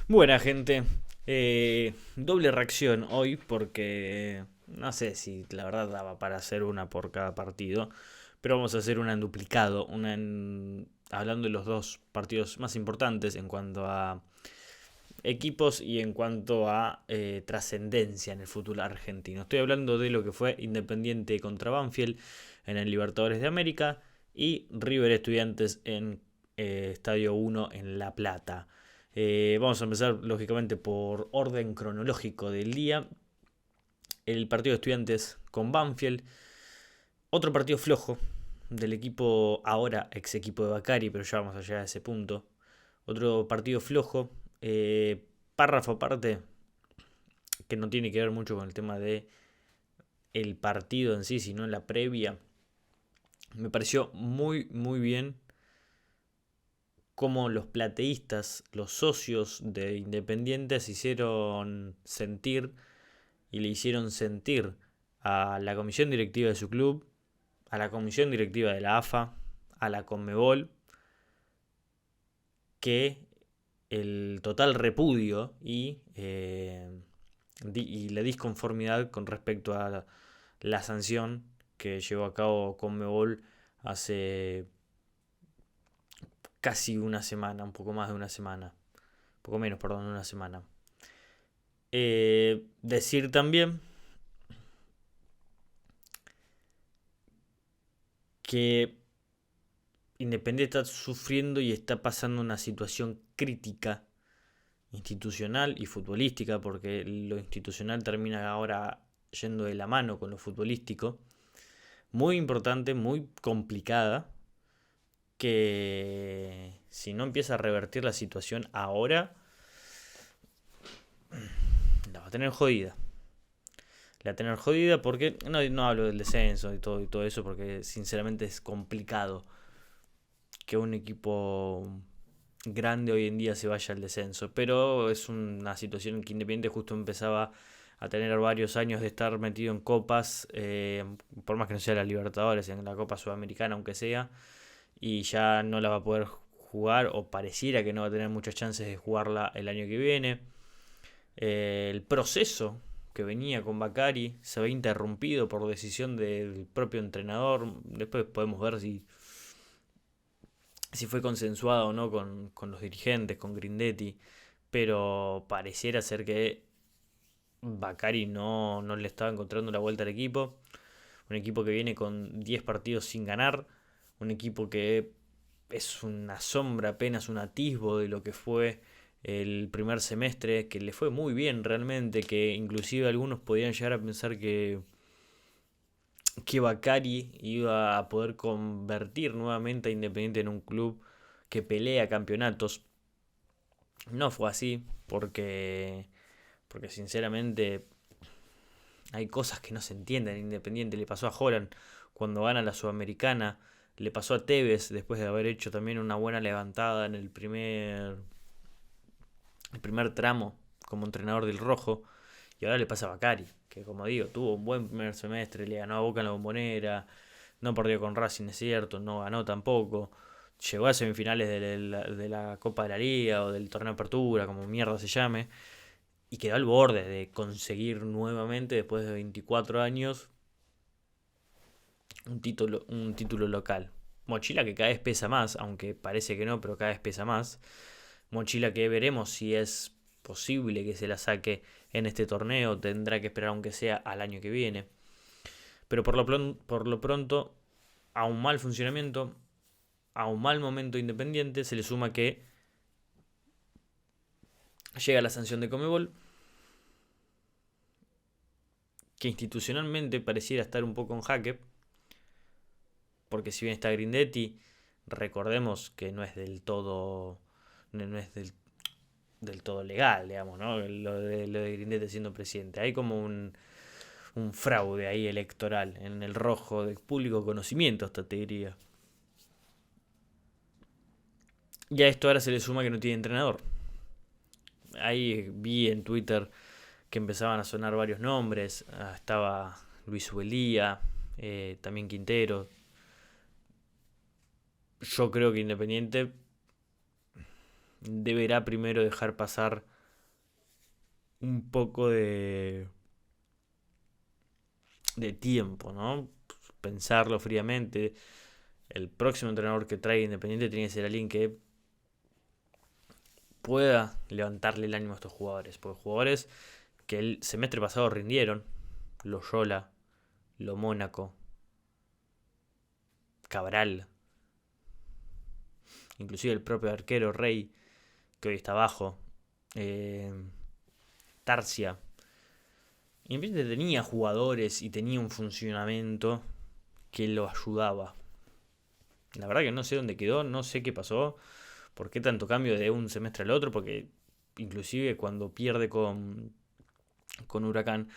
Buena gente. Doble reacción hoy porque no sé si la verdad daba para hacer una por cada partido, pero vamos a hacer una en duplicado, hablando de los dos partidos más importantes en cuanto a equipos y en cuanto a trascendencia en el fútbol argentino. Estoy hablando de lo que fue Independiente contra Banfield en el Libertadores de América y River Estudiantes en Estadio 1 en La Plata. Vamos a empezar lógicamente por orden cronológico del día. El partido de Estudiantes con Banfield. Otro partido flojo del equipo, ahora ex equipo de Bacari, pero ya vamos allá a ese punto. Otro partido flojo. Párrafo aparte, que no tiene que ver mucho con el tema de el partido en sí, sino en la previa. Me pareció muy bien cómo los plateístas, los socios de Independiente se hicieron sentir y le hicieron sentir a la comisión directiva de su club, a la comisión directiva de la AFA, a la Conmebol, que el total repudio y la disconformidad con respecto a la sanción que llevó a cabo Conmebol hace casi una semana, un poco más de una semana, un poco menos, perdón, una semana. Decir también que Independiente está sufriendo y está pasando una situación crítica institucional y futbolística, porque lo institucional termina ahora yendo de la mano con lo futbolístico, muy importante, muy complicada, que si no empieza a revertir la situación ahora, la va a tener jodida. La va a tener jodida porque no hablo del descenso y todo eso, porque sinceramente es complicado que un equipo grande hoy en día se vaya al descenso. Pero es una situación que Independiente justo empezaba a tener varios años de estar metido en copas, por más que no sea la Libertadores, en la Copa Sudamericana aunque sea, y ya no la va a poder jugar o pareciera que no va a tener muchas chances de jugarla el año que viene. El proceso que venía con Bacari se ve interrumpido por decisión del propio entrenador. Después podemos ver si fue consensuado o no con los dirigentes, con Grindetti, pero pareciera ser que Bacari no le estaba encontrando la vuelta al equipo. Un equipo que viene con 10 partidos sin ganar, un equipo que es una sombra, apenas un atisbo de lo que fue el primer semestre, que le fue muy bien realmente, que inclusive algunos podían llegar a pensar que Bacari iba a poder convertir nuevamente a Independiente en un club que pelea campeonatos. No fue así, porque sinceramente hay cosas que no se entienden. Independiente le pasó a Holland cuando gana la Sudamericana, le pasó a Tevez después de haber hecho también una buena levantada en el primer tramo como entrenador del Rojo. Y ahora le pasa a Bacari, que como digo, tuvo un buen primer semestre, le ganó a Boca en la Bombonera, no perdió con Racing, es cierto, no ganó tampoco. Llegó a semifinales de la Copa de la Liga o del Torneo de Apertura, como mierda se llame, y quedó al borde de conseguir nuevamente, después de 24 años, un título local. Mochila que cada vez pesa más, aunque parece que no, pero cada vez pesa más. Mochila que veremos si es posible que se la saque en este torneo, tendrá que esperar aunque sea al año que viene. Pero por lo pronto, a un mal funcionamiento, a un mal momento Independiente, se le suma que llega la sanción de Comebol, que institucionalmente pareciera estar un poco en jaque, porque si bien está Grindetti, recordemos que no es del todo, no es del todo legal, digamos, ¿no? Lo de Grindetti siendo presidente. Hay como un fraude ahí electoral en el rojo de público conocimiento, hasta te diría. Y a esto ahora se le suma que no tiene entrenador. Ahí vi en Twitter que empezaban a sonar varios nombres. Estaba Luis Uelía, también Quintero. Yo creo que Independiente deberá primero dejar pasar un poco de tiempo, ¿no? Pensarlo fríamente. El próximo entrenador que traiga Independiente tiene que ser alguien que pueda levantarle el ánimo a estos jugadores. Porque jugadores que el semestre pasado rindieron, Loyola, Lo Mónaco, Cabral, inclusive el propio arquero Rey, que hoy está abajo, eh, Tarsia. Independiente tenía jugadores y tenía un funcionamiento que lo ayudaba. La verdad que no sé dónde quedó, no sé qué pasó, por qué tanto cambio de un semestre al otro, porque inclusive cuando pierde con Huracán,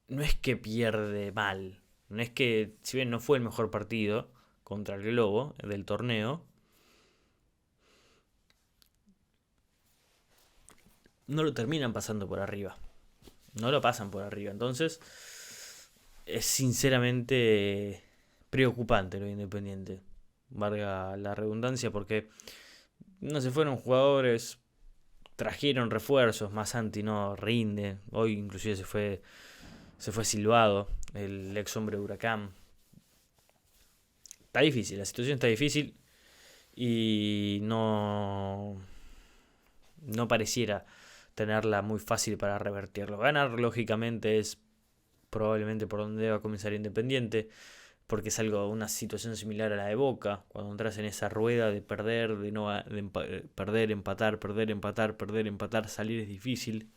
no es que pierde mal, no es que, si bien no fue el mejor partido contra el Globo del torneo, no lo terminan pasando por arriba, no lo pasan por arriba, entonces es sinceramente preocupante lo de Independiente, valga la redundancia, porque no se fueron jugadores, trajeron refuerzos, Masanti no rinde, hoy inclusive se fue silbado, el ex hombre de Huracán. Está difícil, la situación está difícil y no pareciera tenerla muy fácil para revertirlo. Ganar, lógicamente, es probablemente por donde va a comenzar Independiente, porque es una situación similar a la de Boca, cuando entras en esa rueda de perder, perder, empatar, perder, empatar, perder, empatar, salir es difícil,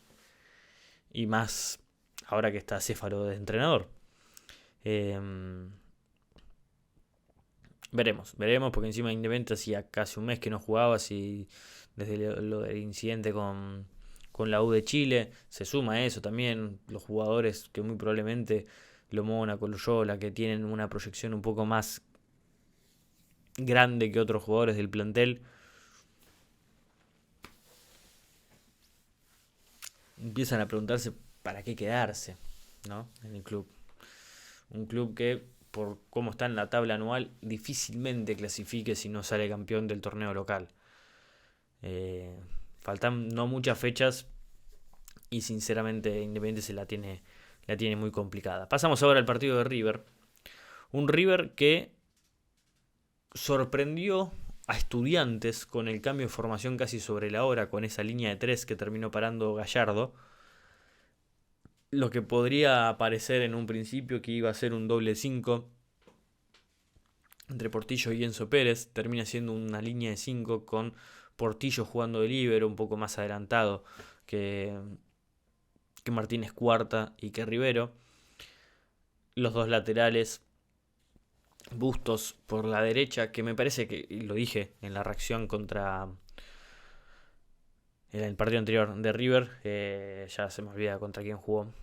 y más ahora que está Céfaro de entrenador. Eh, veremos, porque encima Independiente hacía casi un mes que no jugaba, así desde lo del incidente con la U de Chile, se suma a eso también, los jugadores que muy probablemente Lo Mónaco, Loyola, que tienen una proyección un poco más grande que otros jugadores del plantel, empiezan a preguntarse para qué quedarse, ¿no? En el club. Un club que, por cómo está en la tabla anual, difícilmente clasifique si no sale campeón del torneo local. Eh, Faltan no muchas fechas y sinceramente Independiente la tiene muy complicada. Pasamos ahora al partido de River. Un River que sorprendió a Estudiantes con el cambio de formación casi sobre la hora, con esa línea de tres que terminó parando Gallardo. Lo que podría parecer en un principio que iba a ser un doble 5 entre Portillo y Enzo Pérez, termina siendo una línea de 5 con Portillo jugando de líbero un poco más adelantado que Martínez Cuarta y que Rivero. Los dos laterales, Bustos por la derecha, que me parece que, y lo dije en la reacción en el partido anterior de River, ya se me olvida contra quién jugó,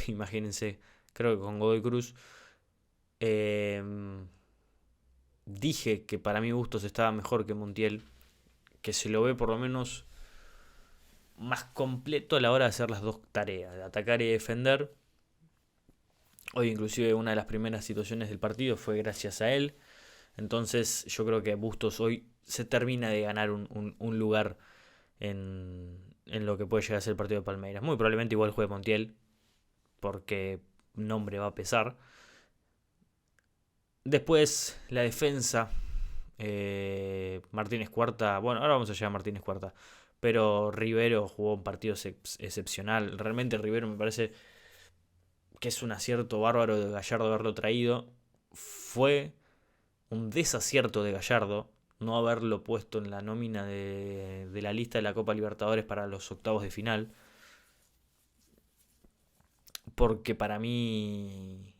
imagínense, creo que con Godoy Cruz. Eh, Dije que para mí Bustos estaba mejor que Montiel, que se lo ve por lo menos más completo a la hora de hacer las dos tareas, de atacar y defender. Hoy inclusive una de las primeras situaciones del partido fue gracias a él. Entonces yo creo que Bustos hoy se termina de ganar un lugar en lo que puede llegar a ser el partido de Palmeiras. Muy probablemente igual juegue Montiel, porque nombre va a pesar. Después la defensa, Martínez Cuarta, bueno, ahora vamos a llegar a Martínez Cuarta, pero Rivero jugó un partido excepcional. Realmente Rivero me parece que es un acierto bárbaro de Gallardo haberlo traído. Fue un desacierto de Gallardo no haberlo puesto en la nómina de la lista de la Copa Libertadores para los octavos de final. Porque para mí,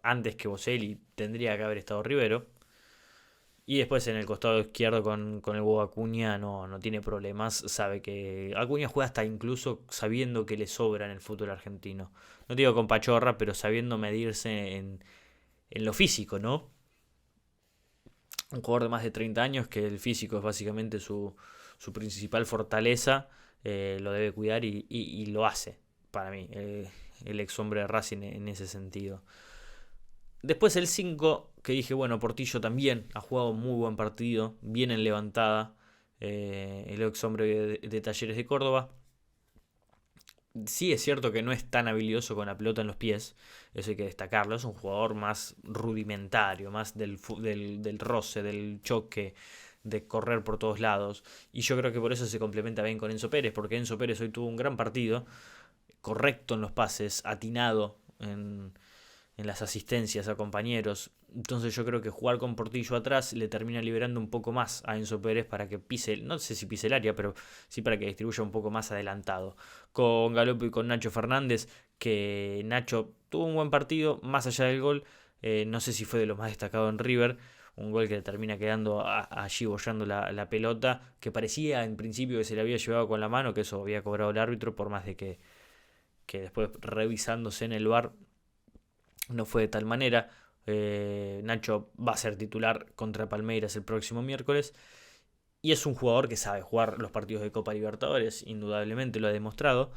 antes que Boselli, tendría que haber estado Rivero. Y después en el costado izquierdo con el huevo Acuña no tiene problemas. Sabe que Acuña juega hasta incluso sabiendo que le sobra en el fútbol argentino. No digo con pachorra, pero sabiendo medirse en lo físico, ¿no? Un jugador de más de 30 años que el físico es básicamente su principal fortaleza. Lo debe cuidar y lo hace, para mí, el ex hombre de Racing en ese sentido. Después el 5, que dije, bueno, Portillo también ha jugado muy buen partido, bien en levantada, el ex hombre de Talleres de Córdoba. Sí es cierto que no es tan habilidoso con la pelota en los pies, eso hay que destacarlo, es un jugador más rudimentario, más del roce, del choque, de correr por todos lados. Y yo creo que por eso se complementa bien con Enzo Pérez, porque Enzo Pérez hoy tuvo un gran partido, correcto en los pases, atinado en las asistencias a compañeros. Entonces yo creo que jugar con Portillo atrás le termina liberando un poco más a Enzo Pérez para que pise, no sé si pise el área, pero sí para que distribuya un poco más adelantado. Con Galopo y con Nacho Fernández, que Nacho tuvo un buen partido, más allá del gol, no sé si fue de lo más destacado en River, un gol que le termina quedando allí bollando la pelota, que parecía en principio que se le había llevado con la mano, que eso había cobrado el árbitro, por más de que después revisándose en el VAR no fue de tal manera. Nacho va a ser titular contra Palmeiras el próximo miércoles. Y es un jugador que sabe jugar los partidos de Copa Libertadores, indudablemente lo ha demostrado.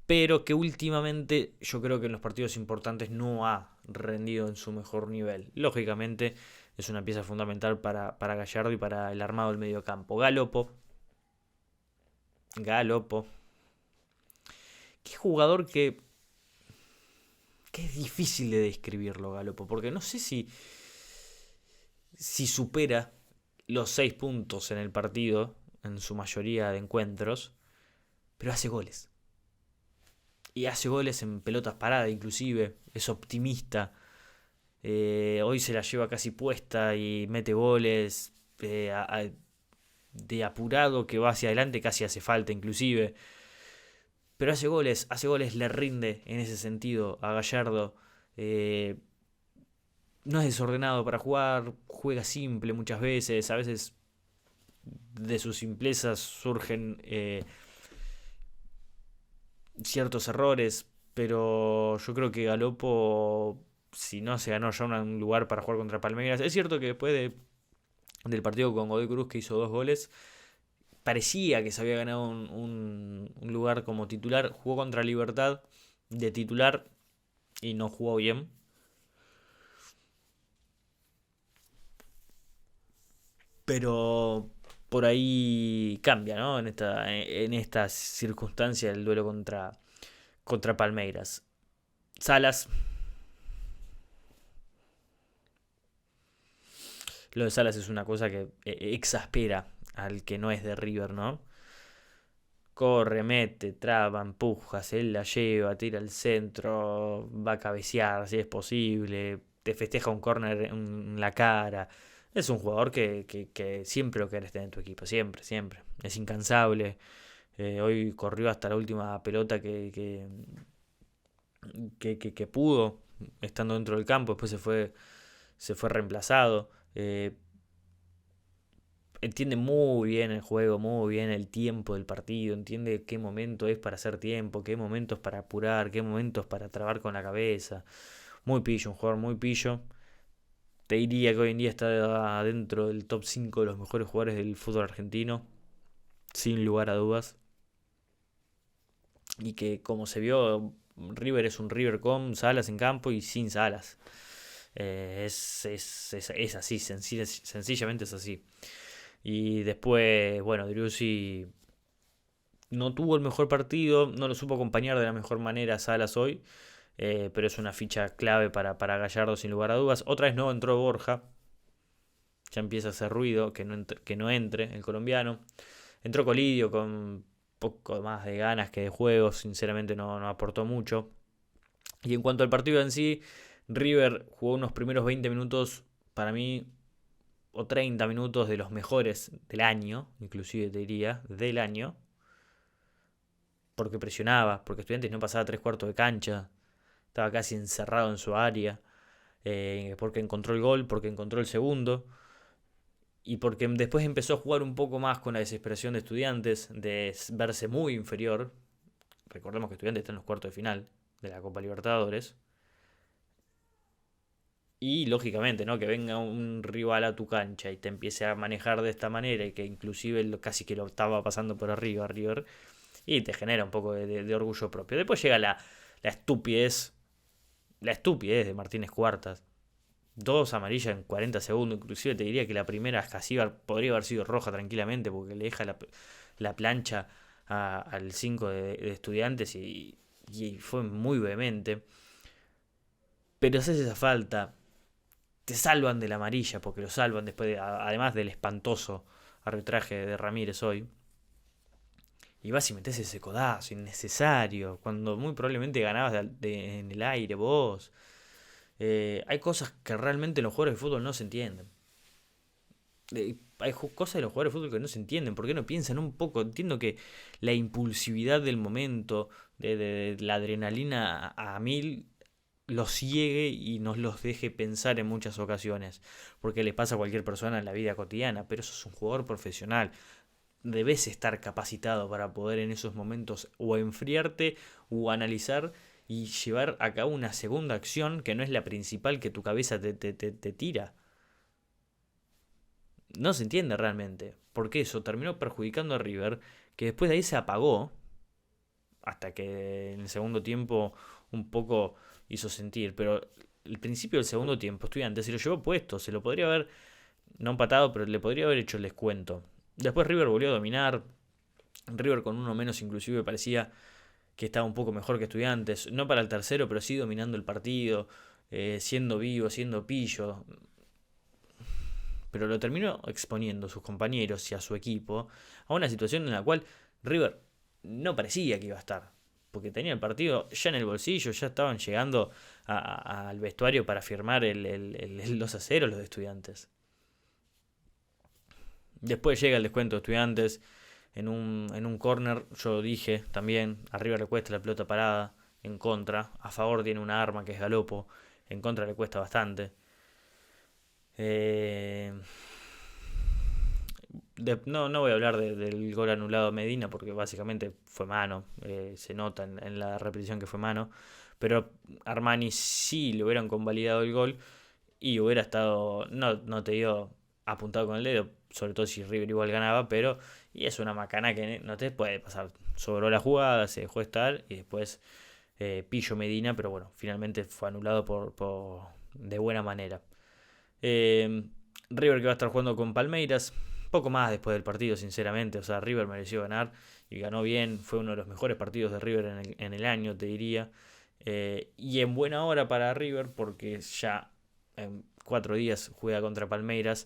Pero que últimamente yo creo que en los partidos importantes no ha rendido en su mejor nivel. Lógicamente es una pieza fundamental para Gallardo y para el armado del mediocampo. Galopo. Qué jugador que es difícil de describirlo, Galopo, porque no sé si supera los 6 puntos en el partido, en su mayoría de encuentros, pero hace goles. Y hace goles en pelotas paradas, inclusive. Es optimista. Hoy se la lleva casi puesta y mete goles. De apurado que va hacia adelante, casi hace falta, inclusive. Pero hace goles, le rinde en ese sentido a Gallardo. Eh, no es desordenado para jugar, juega simple muchas veces, a veces de sus simplezas surgen ciertos errores, pero yo creo que Galopo, si no se ganó ya un lugar para jugar contra Palmeiras, es cierto que después del partido con Godoy Cruz que hizo 2 goles, parecía que se había ganado un lugar como titular, jugó contra Libertad de titular y no jugó bien. Pero por ahí cambia, ¿no? En esta circunstancia el duelo contra Palmeiras. Salas, lo de Salas es una cosa que exaspera al que no es de River, ¿no? Corre, mete, traba, empuja, se la lleva, tira al centro, va a cabecear si es posible, te festeja un córner en la cara. Es un jugador que siempre lo querés tener en tu equipo, siempre, siempre. Es incansable. Hoy corrió hasta la última pelota que pudo, estando dentro del campo, después se fue reemplazado. Entiende muy bien el juego, muy bien el tiempo del partido, entiende qué momento es para hacer tiempo, qué momentos para apurar, qué momentos para trabar con la cabeza. Muy pillo, un jugador muy pillo. Te diría que hoy en día está dentro del top 5 de los mejores jugadores del fútbol argentino, sin lugar a dudas. Y que como se vio, River es un River con Salas en campo y sin Salas. Es así, sencillamente es así. Y después, bueno, Driussi no tuvo el mejor partido, no lo supo acompañar de la mejor manera a Salas hoy, pero es una ficha clave para Gallardo sin lugar a dudas. Otra vez no entró Borja, ya empieza a hacer ruido que no entre el colombiano. Entró Colidio con un poco más de ganas que de juego, sinceramente no aportó mucho. Y en cuanto al partido en sí, River jugó unos primeros 20 minutos para mí o 30 minutos de los mejores del año, inclusive te diría, del año, porque presionaba, porque Estudiantes no pasaba 3 cuartos de cancha, estaba casi encerrado en su área, porque encontró el gol, porque encontró el segundo, y porque después empezó a jugar un poco más con la desesperación de Estudiantes, de verse muy inferior. Recordemos que Estudiantes está en los cuartos de final de la Copa Libertadores. Y lógicamente, ¿no? Que venga un rival a tu cancha y te empiece a manejar de esta manera y que inclusive casi que lo estaba pasando por arriba a River y te genera un poco de orgullo propio. Después llega la estupidez, la estupidez de Martínez Cuartas. 2 amarillas en 40 segundos, inclusive te diría que la primera casi podría haber sido roja tranquilamente porque le deja la plancha al 5 de Estudiantes y fue muy vehemente. Pero haces esa falta, te salvan de la amarilla, porque lo salvan después, además del espantoso arbitraje de Ramírez hoy. Y vas y metes ese codazo innecesario, cuando muy probablemente ganabas en el aire vos. Hay cosas que realmente los jugadores de fútbol no se entienden. Hay cosas de los jugadores de fútbol que no se entienden. ¿Por qué no piensan un poco? Entiendo que la impulsividad del momento, de la adrenalina a mil, los ciegue y nos los deje pensar en muchas ocasiones. Porque le pasa a cualquier persona en la vida cotidiana. Pero eso es un jugador profesional. Debes estar capacitado para poder en esos momentos o enfriarte o analizar y llevar a cabo una segunda acción que no es la principal que tu cabeza te tira. No se entiende realmente, porque eso terminó perjudicando a River, que después de ahí se apagó, hasta que en el segundo tiempo un poco hizo sentir, pero el principio del segundo tiempo, Estudiantes se lo llevó puesto, se lo podría haber, no empatado, pero le podría haber hecho el descuento. Después River volvió a dominar, River con uno menos inclusive parecía que estaba un poco mejor que Estudiantes, no para el tercero, pero sí dominando el partido, siendo vivo, siendo pillo, pero lo terminó exponiendo a sus compañeros y a su equipo a una situación en la cual River no parecía que iba a estar, porque tenía el partido ya en el bolsillo, ya estaban llegando al vestuario para firmar el 2-0 los de Estudiantes. Después llega el descuento de Estudiantes en un córner, yo dije también, a River le cuesta la pelota parada, en contra, a favor tiene una arma que es Galopo, en contra le cuesta bastante. Eh, no voy a hablar del gol anulado a Medina porque básicamente fue mano, se nota en la repetición que fue mano, pero Armani sí le hubieran convalidado el gol y hubiera estado, no te digo apuntado con el dedo, sobre todo si River igual ganaba, pero y es una macana que no te puede pasar. Sobró la jugada, se dejó estar y después Pillo Medina, pero bueno, finalmente fue anulado de buena manera. Eh, River que va a estar jugando con Palmeiras. Poco más después del partido, sinceramente. O sea, River mereció ganar y ganó bien. Fue uno de los mejores partidos de River en el año, te diría. Y en buena hora para River porque ya en 4 días juega contra Palmeiras.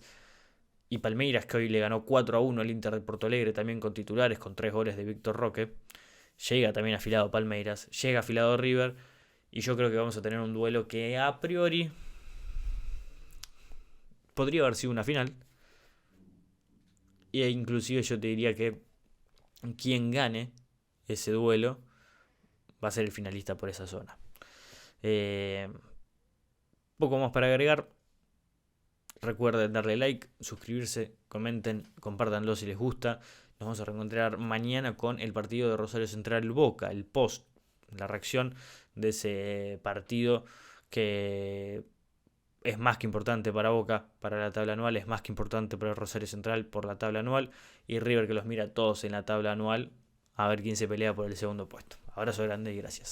Y Palmeiras que hoy le ganó 4-1 al Inter de Porto Alegre también con titulares, con 3 goles de Víctor Roque. Llega también afilado Palmeiras. Llega afilado River. Y yo creo que vamos a tener un duelo que a priori podría haber sido una final. E inclusive yo te diría que quien gane ese duelo va a ser el finalista por esa zona. Eh, Poco más para agregar. Recuerden darle like, suscribirse, comenten, compártanlo si les gusta. Nos vamos a reencontrar mañana con el partido de Rosario Central Boca, el post, la reacción de ese partido que es más que importante para Boca, para la tabla anual, es más que importante para Rosario Central por la tabla anual y River que los mira todos en la tabla anual a ver quién se pelea por el segundo puesto. Abrazo grande y gracias.